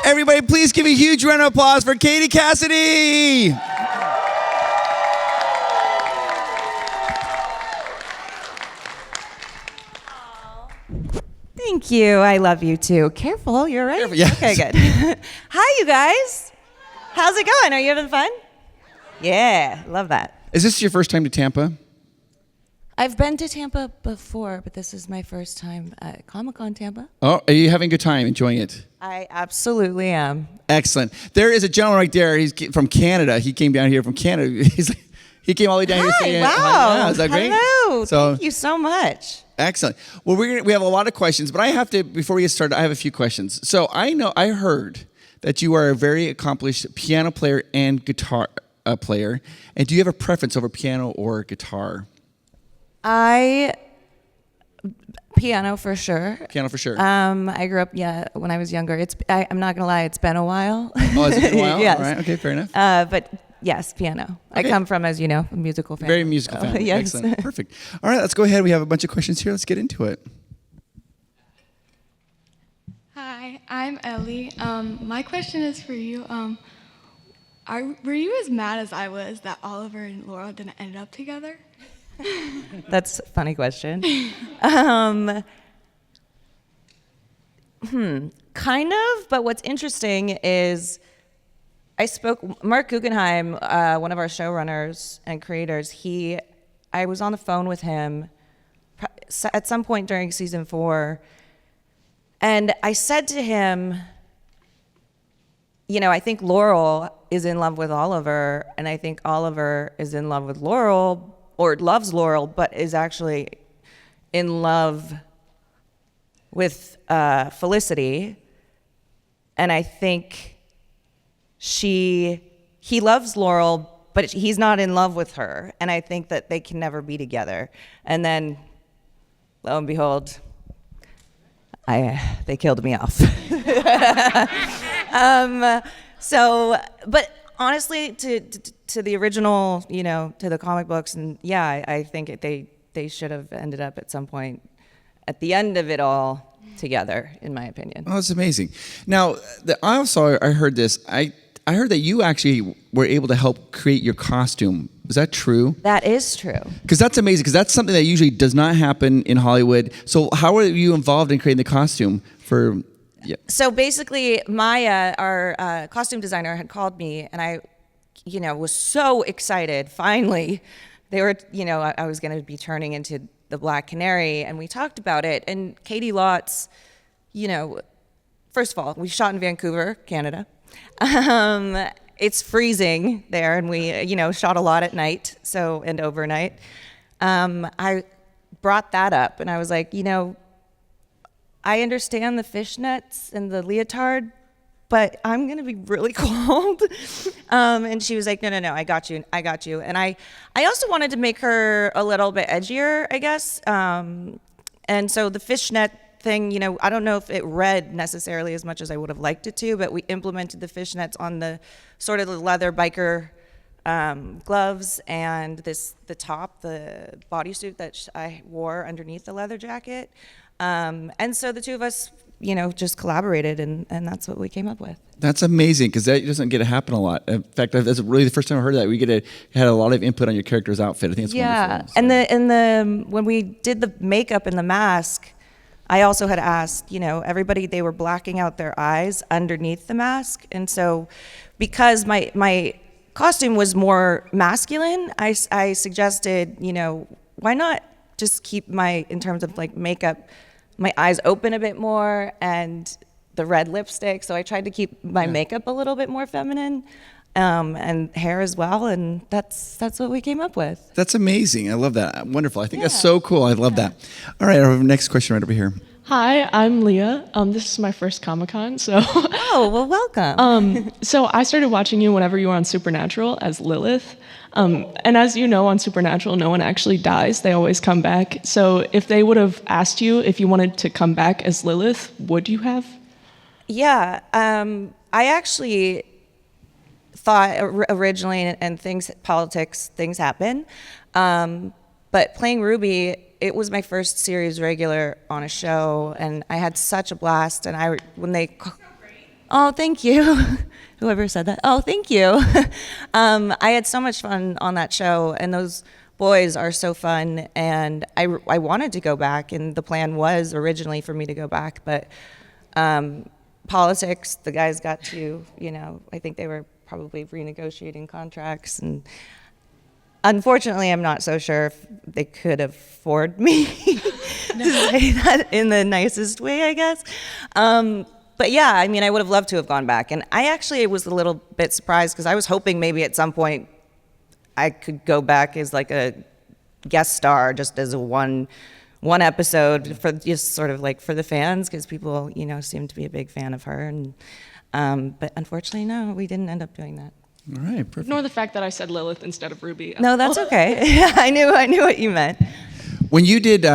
Everybody, please give a huge round of applause for Katie Cassidy. Thank you. I love you too. Careful, you're right. Careful, yes. Okay, good. Hi, you guys. How's it going? Are you having fun? Yeah, love that. Is this your first time to Tampa? I've been to Tampa before, but this is my first time at Comic-Con Tampa. Oh, are you having a good time, enjoying it? I absolutely am. Excellent. There is a gentleman right there. He's from Canada. He came down here from Canada. He came all the way down here saying, wow. Hi. Yeah, is that great? Hello. Thank you so much. Excellent. Well, we have a lot of questions, but I have to, before we get started, I have a few questions. So I heard that you are a very accomplished piano player and guitar player. And do you have a preference over piano or guitar? Piano for sure. Piano for sure. I grew up, when I was younger. I'm not gonna lie, it's been a while. Oh, has it been a while? Yes. All right. Okay, fair enough. But yes, piano. Okay. I come from, as you know, a musical family. Very musical family. Yes. Excellent. Perfect. All right, let's go ahead. We have a bunch of questions here. Let's get into it. Hi, I'm Ellie. My question is for you. Were you as mad as I was that Oliver and Laurel didn't end up together? That's a funny question. Kind of, but what's interesting is Mark Guggenheim, one of our showrunners and creators, I was on the phone with him at some point during season 4, and I said to him, I think Laurel is in love with Oliver, and I think Oliver is in love with Laurel, or loves Laurel, but is actually in love with Felicity. And I think he loves Laurel, but he's not in love with her. And I think that they can never be together. And then, lo and behold, they killed me off. But honestly, to the original, to the comic books, and I think they should have ended up at some point at the end of it all together, in my opinion. Oh, that's amazing. Now, I heard this. I heard that you actually were able to help create your costume. Is that true? That is true. Because that's amazing, because that's something that usually does not happen in Hollywood. So how were you involved in creating the costume for... Yeah. So basically, Maya, our costume designer, had called me, and I, was so excited. Finally, I was going to be turning into the Black Canary, and we talked about it. And Katie Lotz, first of all, we shot in Vancouver, Canada. It's freezing there, and we, shot a lot at night, and overnight. I brought that up, and I was like, I understand the fishnets and the leotard, but I'm going to be really cold. And she was like, no, I got you. And I also wanted to make her a little bit edgier, I guess. And so the fishnet thing, I don't know if it read necessarily as much as I would have liked it to, but we implemented the fishnets on the sort of the leather biker gloves and the top, the bodysuit that I wore underneath the leather jacket. And so the two of us, just collaborated, and that's what we came up with. That's amazing, because that doesn't get to happen a lot. In fact, that's really the first time I heard that. We had a lot of input on your character's outfit. I think it's wonderful. So. And when we did the makeup and the mask, I also had asked, everybody, they were blacking out their eyes underneath the mask. And so because my costume was more masculine, I suggested, why not just keep in terms of like makeup, my eyes open a bit more and the red lipstick. So I tried to keep my makeup a little bit more feminine, and hair as well. And that's what we came up with. That's amazing. I love that. Wonderful. I think that's so cool. I love that. All right, our next question right over here. Hi, I'm Leah. This is my first Comic-Con, so... Oh, well, welcome. So I started watching you whenever you were on Supernatural as Lilith. And as you know, on Supernatural, no one actually dies. They always come back. So if they would have asked you if you wanted to come back as Lilith, would you have? Yeah, I actually thought originally, and politics, things happen. But playing Ruby, it was my first series regular on a show, and I had such a blast. And Oh, thank you. Whoever said that. Oh, thank you. I had so much fun on that show, and those boys are so fun. And I wanted to go back, and the plan was originally for me to go back, but politics, the guys got to, I think they were probably renegotiating contracts, and unfortunately, I'm not so sure if they could afford me to say that in the nicest way, I guess. But yeah, I mean, I would have loved to have gone back. And I actually was a little bit surprised because I was hoping maybe at some point I could go back as like a guest star, just as a one episode for just sort of like for the fans, because people, seem to be a big fan of her. And but unfortunately, no, we didn't end up doing that. All right, perfect. Ignore the fact that I said Lilith instead of Ruby. No, that's okay. I knew what you meant. When you did,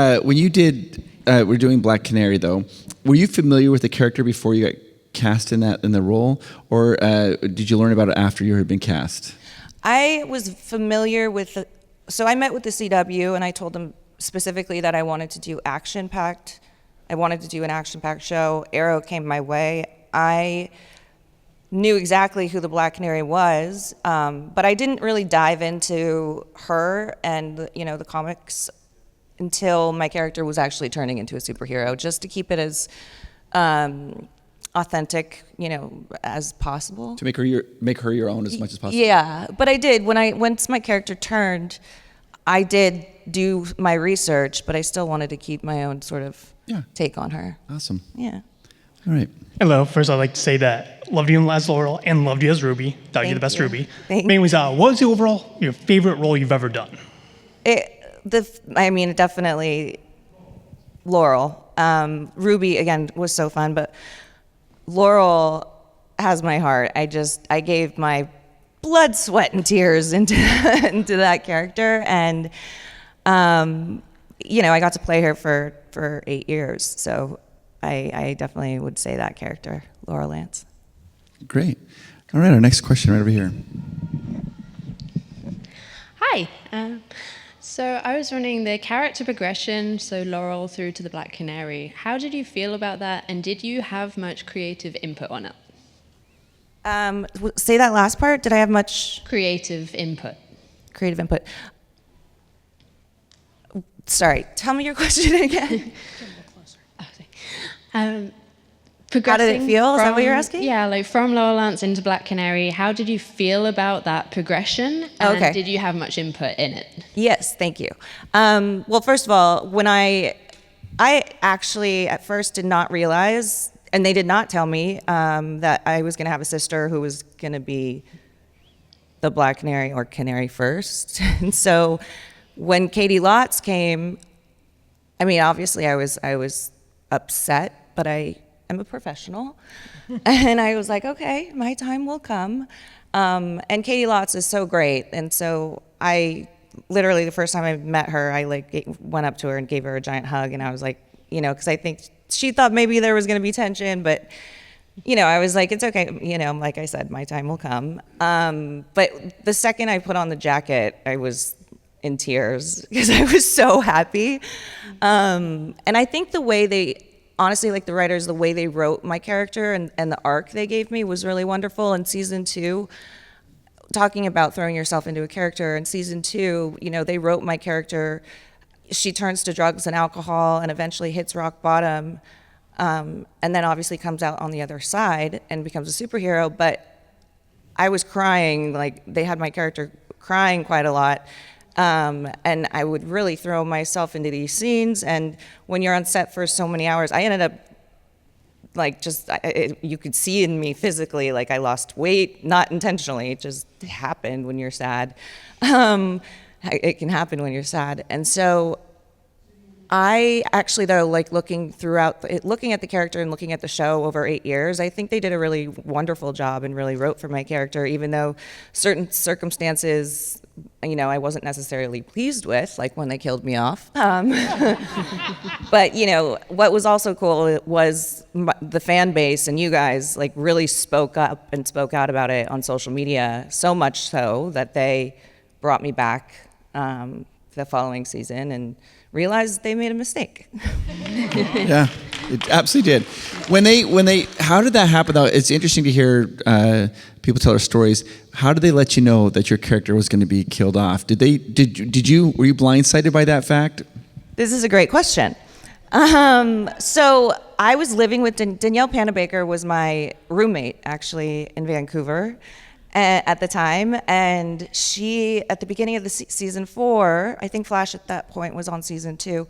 we're doing Black Canary though. Were you familiar with the character before you got cast in the role, or did you learn about it after you had been cast? I was familiar with so I met with the CW and I told them specifically that I wanted to do action-packed. I wanted to do an action-packed show. Arrow came my way. I knew exactly who the Black Canary was, but I didn't really dive into her and the comics until my character was actually turning into a superhero, just to keep it as authentic, as possible. To make her your own as much as possible. Yeah, but I did once my character turned, I did do my research, but I still wanted to keep my own sort of take on her. Awesome. Yeah. All right. Hello. First, I'd like to say that loved you as Laurel and loved you as Ruby. Thought you were the best Ruby. Thank Anyways, what was the overall your favorite role you've ever done? Definitely Laurel. Ruby again was so fun, but Laurel has my heart. I gave my blood, sweat, and tears into that character, and I got to play her for 8 years. So I definitely would say that character, Laurel Lance. Great. All right, our next question right over here. Hi. So I was wondering the character progression, so Laurel through to the Black Canary. How did you feel about that, and did you have much creative input on it? Say that last part. Did I have much Creative input. creative input? Sorry, tell me your question again. How did it feel? Is that what you're asking? Yeah, like from Laurel Lance into Black Canary, how did you feel about that progression? And Okay. did you have much input in it? Yes, thank you. Well, first of all, when I actually at first did not realize, and they did not tell me that I was going to have a sister who was going to be the Black Canary or Canary first. And so when Katie Lotz came, I mean, obviously I was upset, but I am a professional. And I was like, okay, my time will come. And Katie Lotz is so great. And so I literally, the first time I met her, I went up to her and gave her a giant hug. And I was like, because I think she thought maybe there was going to be tension, but I was like, it's okay. Like I said, my time will come. But the second I put on the jacket, I was in tears because I was so happy. And I think the way honestly, like the writers, the way they wrote my character and the arc they gave me was really wonderful. In season 2, talking about throwing yourself into a character, in season 2, they wrote my character. She turns to drugs and alcohol and eventually hits rock bottom, and then obviously comes out on the other side and becomes a superhero. But I was crying, like they had my character crying quite a lot. And I would really throw myself into these scenes. And when you're on set for so many hours, I ended up you could see in me physically, like I lost weight, not intentionally, it just happened when you're sad. It can happen when you're sad. And so I actually, though, like looking at the character and looking at the show over 8 years, I think they did a really wonderful job and really wrote for my character, even though certain circumstances, I wasn't necessarily pleased with, like when they killed me off. But, what was also cool was the fan base and you guys like really spoke up and spoke out about it on social media, so much so that they brought me back the following season and realized they made a mistake. Yeah. It absolutely did. When they, how did that happen though? It's interesting to hear people tell their stories. How did they let you know that your character was going to be killed off? Were you blindsided by that fact? This is a great question. So I was living with Danielle Panabaker was my roommate actually in Vancouver at the time, and she at the beginning of the season 4, I think Flash at that point was on season 2.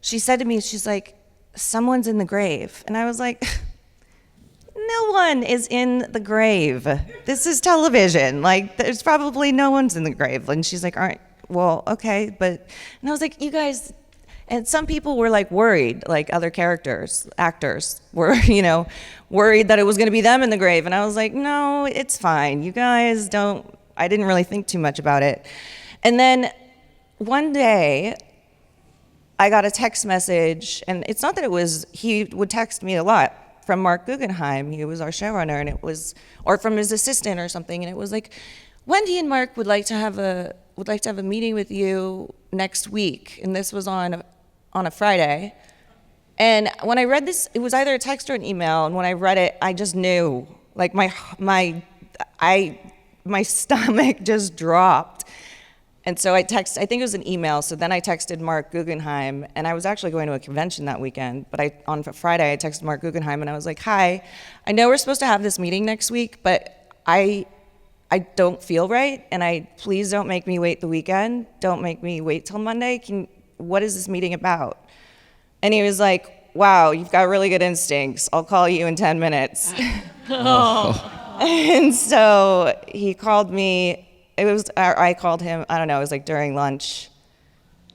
She said to me, she's like, "Someone's in the grave," and I was like, "No one is in the grave. This is television. Like, there's probably no one's in the grave." And she's like, "All right, well, okay, but," and I was like, "You guys." And some people were like worried, like other actors were, worried that it was going to be them in the grave. And I was like, "No, it's fine. You guys don't," I didn't really think too much about it. And then one day I got a text message, and it's not that he would text me a lot, from Mark Guggenheim. He was our showrunner, and it was, or from his assistant or something. And it was like, "Wendy and Mark would like to have a meeting with you next week." And this was on a Friday. And when I read this, it was either a text or an email. And when I read it, I just knew, like my stomach just dropped. And so I think it was an email. So then I texted Mark Guggenheim, and I was actually going to a convention that weekend. But on Friday, I texted Mark Guggenheim, and I was like, "Hi, I know we're supposed to have this meeting next week, but I don't feel right, and please don't make me wait the weekend. Don't make me wait till Monday. What is this meeting about?" And he was like, "Wow, you've got really good instincts. I'll call you in 10 minutes. And so he called me. I called him, I don't know, it was like during lunch.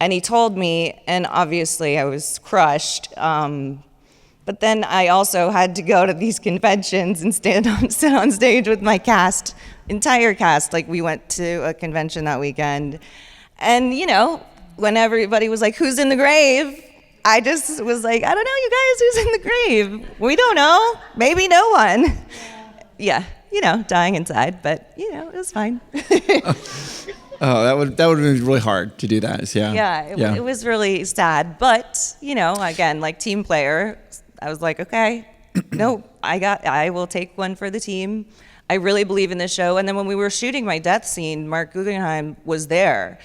And he told me, and obviously I was crushed. But then I also had to go to these conventions and sit on stage with my entire cast. Like, we went to a convention that weekend. And, when everybody was like, "Who's in the grave?" I just was like, "I don't know, you guys, who's in the grave? We don't know. Maybe no one." Yeah, dying inside, but, it was fine. Oh, that would have been really hard to do that. Yeah. Yeah, it was really sad. But, again, like team player, I was like, "Okay, no, I will take one for the team. I really believe in this show." And then when we were shooting my death scene, Mark Guggenheim was there.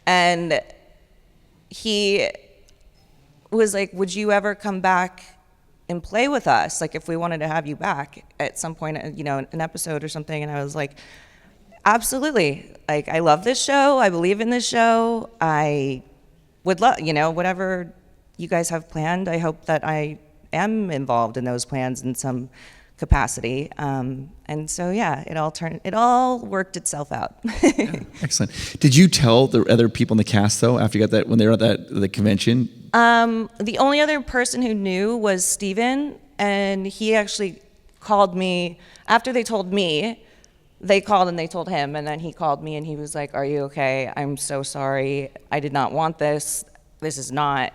And he was like, "Would you ever come back and play with us? Like, if we wanted to have you back at some point, an episode or something." And I was like, "Absolutely. Like, I love this show. I believe in this show. I would love, whatever you guys have planned. I hope that I am involved in those plans in some capacity." And so, yeah, it all worked itself out. Excellent. Did you tell the other people in the cast though, after you got that, when they were at the convention? The only other person who knew was Steven, and he actually called me after they told me. They called and they told him, and then he called me and he was like, "Are you okay? I'm so sorry. I did not want this. This is not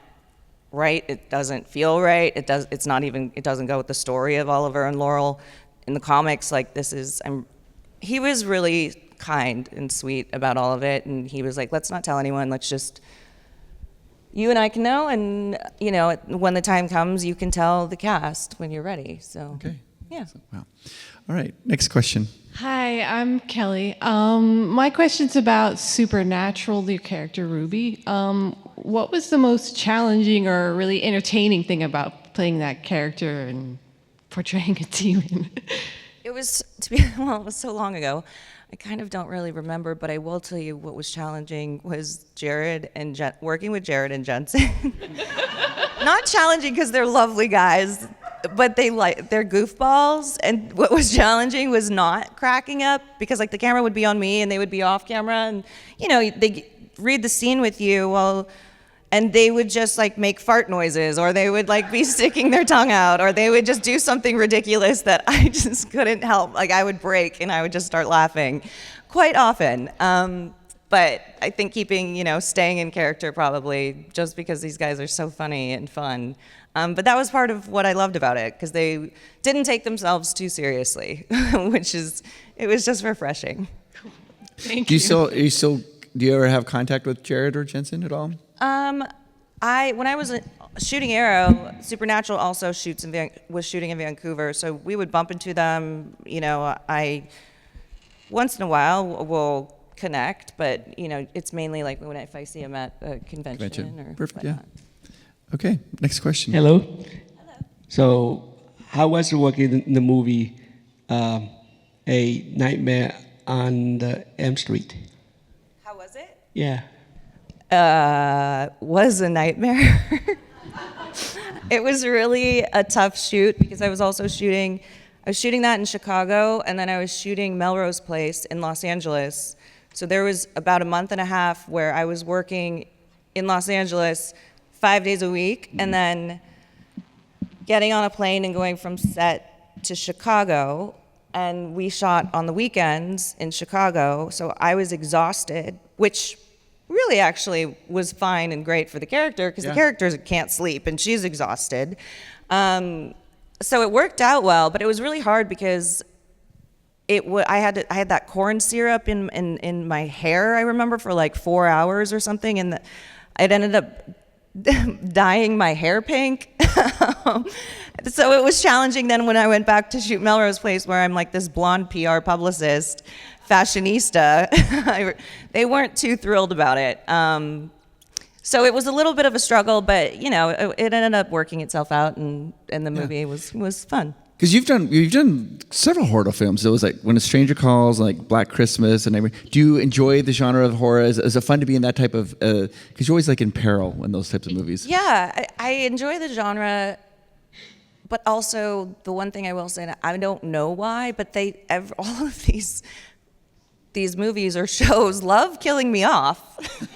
right. It doesn't feel right. It doesn't go with the story of Oliver and Laurel in the comics. Like, he was really kind and sweet about all of it, and he was like, "Let's not tell anyone. Let's just, you and I can know, and when the time comes, you can tell the cast when you're ready." So, okay. Yeah. Wow. All right. Next question. Hi, I'm Kelly. My question's about Supernatural, your character Ruby. What was the most challenging or really entertaining thing about playing that character and portraying a demon? It was it was so long ago. I kind of don't really remember, but I will tell you what was challenging was working with Jared and Jensen. Not challenging because they're lovely guys, but they're goofballs. And what was challenging was not cracking up, because like the camera would be on me and they would be off camera, and they read the scene with you and they would just like make fart noises, or they would like be sticking their tongue out, or they would just do something ridiculous that I just couldn't help. Like, I would break and I would just start laughing quite often. But I think staying in character probably, just because these guys are so funny and fun. But that was part of what I loved about it, because they didn't take themselves too seriously, it was just refreshing. Thank you. Do you ever have contact with Jared or Jensen at all? When I was shooting Arrow, Supernatural also was shooting in Vancouver, so we would bump into them. You know, I once in a while will connect, but you know, it's mainly like if I see them at a convention or Perfect. whatnot. Yeah. Okay. Next question. Hello. So, how was it working in the movie A Nightmare on the Elm Street? How was it? Yeah. Was a nightmare. It was really a tough shoot because I was shooting that in Chicago, and then I was shooting Melrose Place in Los Angeles. So there was about a month and a half where I was working in Los Angeles 5 days a week, and then getting on a plane and going from set to Chicago. And we shot on the weekends in Chicago, so I was exhausted, which really actually was fine and great for the character because the character can't sleep and she's exhausted. So it worked out well, but it was really hard because I had that corn syrup in my hair, I remember, for like 4 hours or something, and it ended up dyeing my hair pink. So it was challenging then when I went back to shoot Melrose Place, where I'm like this blonde PR publicist, fashionista. They weren't too thrilled about it. So it was a little bit of a struggle, but you know, it ended up working itself out, and the movie was fun. Because you've done several horror films. It was like When a Stranger Calls, like Black Christmas, and everything. Do you enjoy the genre of horror? Is it fun to be in that type of? Because you're always like in peril in those types of movies. Yeah, I enjoy the genre, but also the one thing I will say, I don't know why, but all of these movies or shows love killing me off.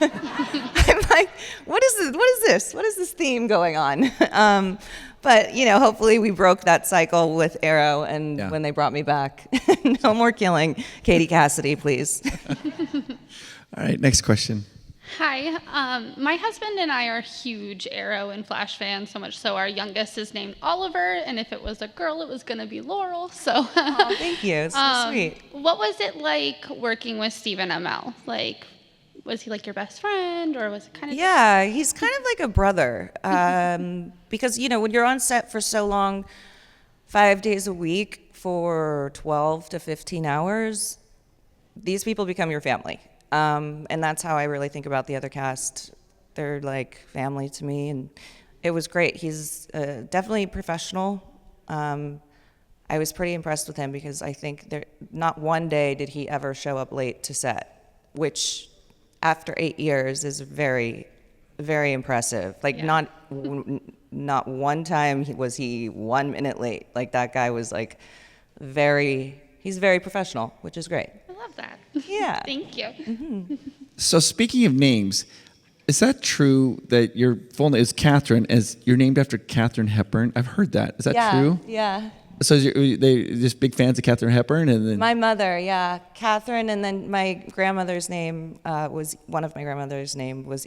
I'm like, what is this? What is this theme going on? But you know, hopefully we broke that cycle with Arrow, and when they brought me back, no more killing. Katie Cassidy, please. All right, next question. Hi, my husband and I are huge Arrow and Flash fans, so much so our youngest is named Oliver, and if it was a girl, it was going to be Laurel. So, oh, thank you, it's so sweet. What was it like working with Stephen Amell? Like, was he like your best friend, or was it kind of? Yeah, he's kind of like a brother, because you know, when you're on set for so long, 5 days a week for 12 to 15 hours, these people become your family. And that's how I really think about the other cast. They're like family to me, and it was great. He's definitely professional. I was pretty impressed with him because I think not one day did he ever show up late to set, which after 8 years is very, very impressive. Like not one time was he 1 minute late. Like that guy was like he's very professional, which is great. I love that. Yeah. Thank you. Mm-hmm. So speaking of names, is that true that your full name is Catherine, as you're named after Katharine Hepburn? I've heard that. Is that true? Yeah. So they just big fans of Katharine Hepburn, and then My mother, Catherine, and then my grandmother's name was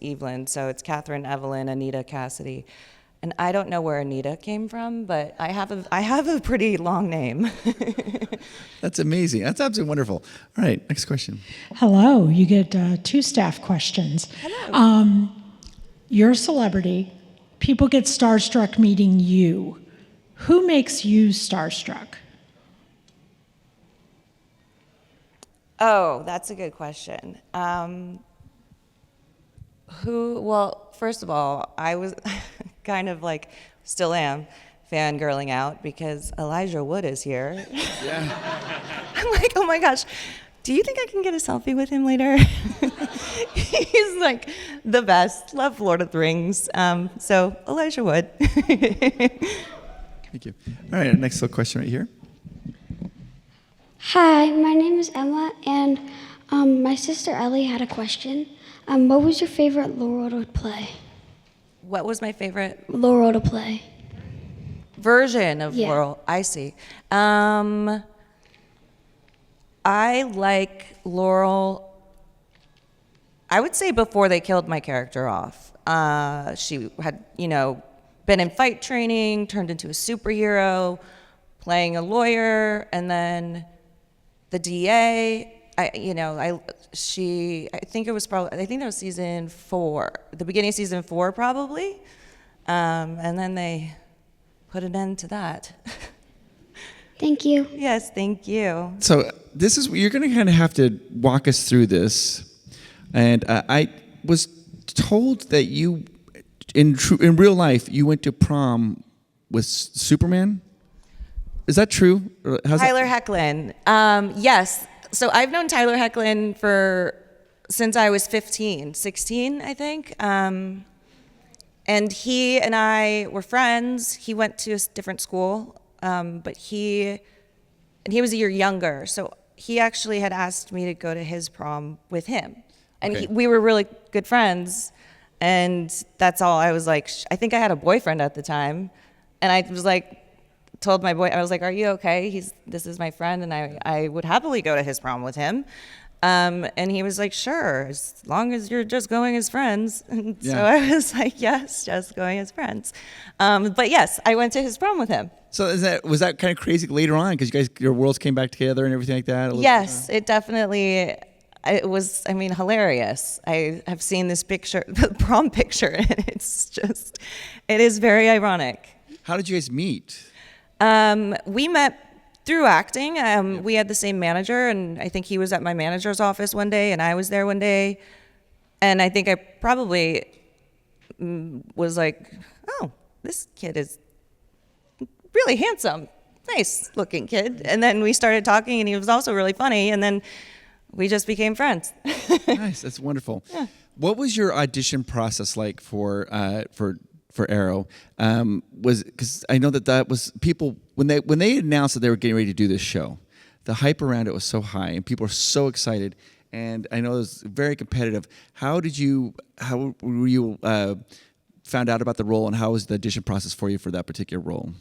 Evelyn, so it's Catherine Evelyn Anita Cassidy. And I don't know where Anita came from, but I have a pretty long name. That's amazing. That's absolutely wonderful. All right, next question. Hello. You get 2 staff questions. Hello. You're a celebrity. People get starstruck meeting you. Who makes you starstruck? Oh, that's a good question. Well, first of all, I was kind of like, still am, fangirling out because Elijah Wood is here. Yeah. I'm like, oh my gosh, do you think I can get a selfie with him later? He's like the best. Love Lord of the Rings. So Elijah Wood. Thank you. All right, next little question right here. Hi, my name is Emma, and my sister Ellie had a question. What was your favorite Laurel to play? What was my favorite Laurel to play. version of Laurel? I see. I like Laurel, I would say before they killed my character off. She had, been in fight training, turned into a superhero, playing a lawyer, and then the DA. I think that was season 4, the beginning of season 4 probably. And then they put an end to that. Thank you. Yes, thank you. So this is you're going to kind of have to walk us through this. And I was told that you, in real life, you went to prom with Superman. Is that true? Or Tyler Hoechlin. Yes. So I've known Tyler Hoechlin since I was 16, I think. And he and I were friends. He went to a different school, but he was a year younger. So he actually had asked me to go to his prom with him. And Okay. we were really good friends. And that's all. I was like, I think I had a boyfriend at the time. And I was like, told my boy, I was like, are you okay? This is my friend, and I would happily go to his prom with him. And he was like, sure, as long as you're just going as friends. And so I was like, yes, just going as friends. But yes, I went to his prom with him. So was that kind of crazy later on because your worlds came back together and everything like that? Yes, it definitely. It was, hilarious. I have seen this picture, the prom picture, and it is very ironic. How did you guys meet? We met through acting. We had the same manager, and I think he was at my manager's office one day, and I was there one day. And I think I probably was like, oh, this kid is really handsome, nice looking kid. And then we started talking, and he was also really funny, and then we just became friends. Nice, that's wonderful. Yeah. What was your audition process like for Arrow? Was because I know that was people when they announced that they were getting ready to do this show, the hype around it was so high and people were so excited, and I know it was very competitive. How were you found out about the role, and how was the audition process for you for that particular role?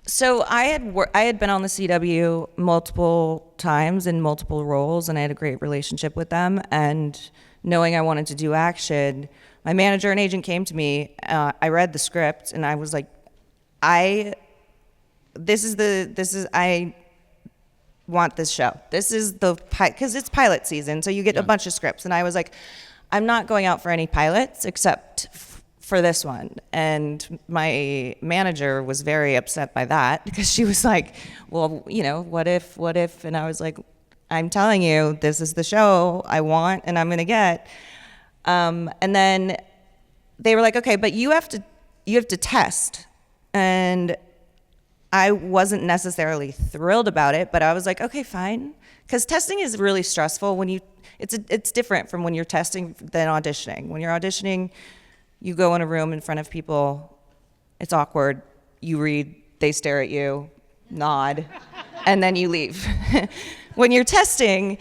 So I had been on the CW multiple times in multiple roles, and I had a great relationship with them. And knowing I wanted to do action, my manager and agent came to me. I read the script, and I was like, I want this show. This is because it's pilot season, so you get a bunch of scripts. And I was like, I'm not going out for any pilots except for this one. And my manager was very upset by that because she was like, well, what if? And I was like, I'm telling you, this is the show I want and I'm gonna get. And then they were like, okay, but you have to test. And I wasn't necessarily thrilled about it, but I was like, okay, fine. Because testing is really stressful it's different from when you're testing than auditioning. When you're auditioning, you go in a room in front of people, it's awkward, you read, they stare at you, nod, and then you leave. When you're testing,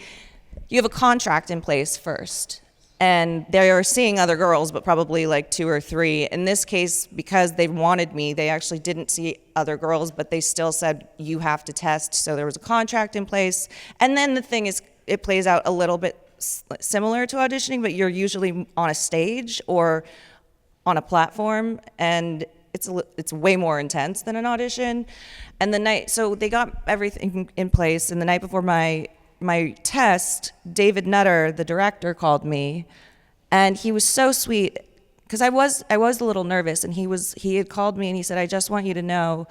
you have a contract in place first, and they are seeing other girls, but probably like 2 or 3. In this case, because they wanted me, they actually didn't see other girls, but they still said, you have to test, so there was a contract in place. And then the thing is, it plays out a little bit similar to auditioning, but you're usually on a stage or on a platform, and it's way more intense than an audition. And so they got everything in place, and the night before my test, David Nutter, the director, called me, and he was so sweet because I was a little nervous, and he had called me and he said, I just want you to know,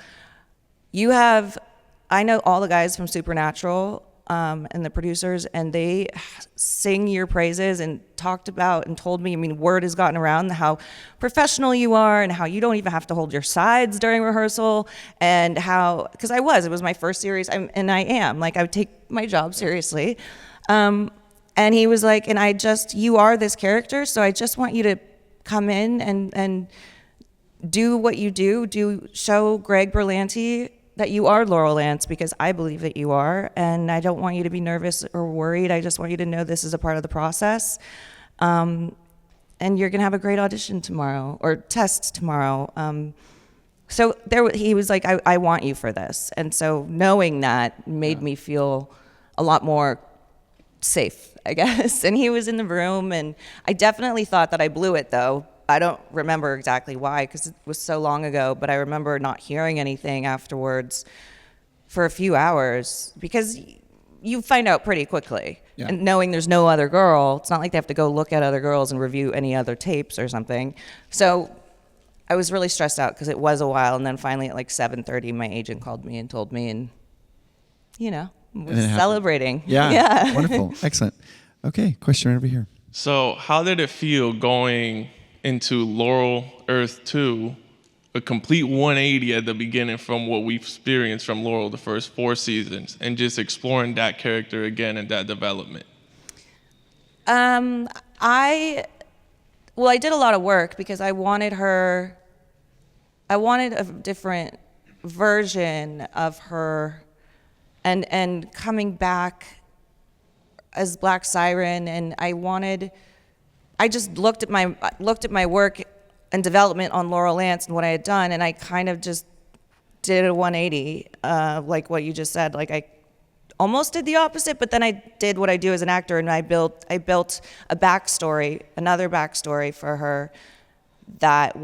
I know all the guys from Supernatural, and the producers, and they sing your praises and talked about and told me, word has gotten around how professional you are and how you don't even have to hold your sides during rehearsal, and because it was my first series, and I am, I would take my job seriously. And he was like, you are this character, so I just want you to come in and do what you do, show Greg Berlanti that you are Laurel Lance, because I believe that you are, and I don't want you to be nervous or worried. I just want you to know this is a part of the process. And you're gonna have a great audition tomorrow, or test tomorrow. So he was like, I want you for this. And so knowing that made me feel a lot more safe, I guess. And he was in the room, and I definitely thought that I blew it, though. I don't remember exactly why, because it was so long ago, but I remember not hearing anything afterwards for a few hours, because you find out pretty quickly. Yeah. And knowing there's no other girl, it's not like they have to go look at other girls and review any other tapes or something. So I was really stressed out because it was a while, and then finally at like 7:30, my agent called me and told me, and was celebrating. Yeah. Wonderful. Excellent. Okay, question right over here. So how did it feel going into Laurel Earth 2, a complete 180 at the beginning from what we've experienced from Laurel the first 4 seasons, and just exploring that character again and that development? I did a lot of work because I wanted a different version of her, and coming back as Black Siren, and I just looked at my work and development on Laurel Lance and what I had done, and I kind of just did a 180, like what you just said. Like I almost did the opposite, but then I did what I do as an actor, and I built a backstory, another backstory for her that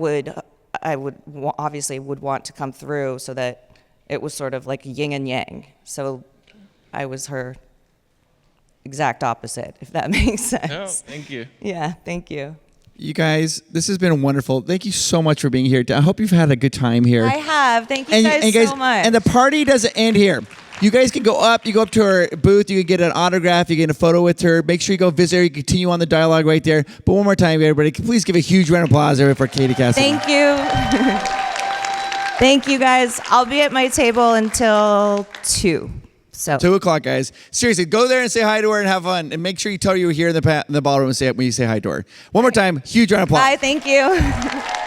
I would obviously want to come through, so that it was sort of like yin and yang. So I was her exact opposite, if that makes sense. No, thank you. Yeah, thank you. You guys, this has been wonderful. Thank you so much for being here. I hope you've had a good time here. I have. Thank you guys so much. And the party doesn't end here. You guys can go up. You go up to her booth. You can get an autograph. You get a photo with her. Make sure you go visit her. You continue on the dialogue right there. But one more time, everybody, please give a huge round of applause for Katie Cassidy. Thank you. Thank you, guys. I'll be at my table until 2. So 2 o'clock, guys. Seriously, go there and say hi to her and have fun. And make sure you tell her you were here in the ballroom and say it when you say hi to her. One more time, huge round of applause. Bye. Thank you.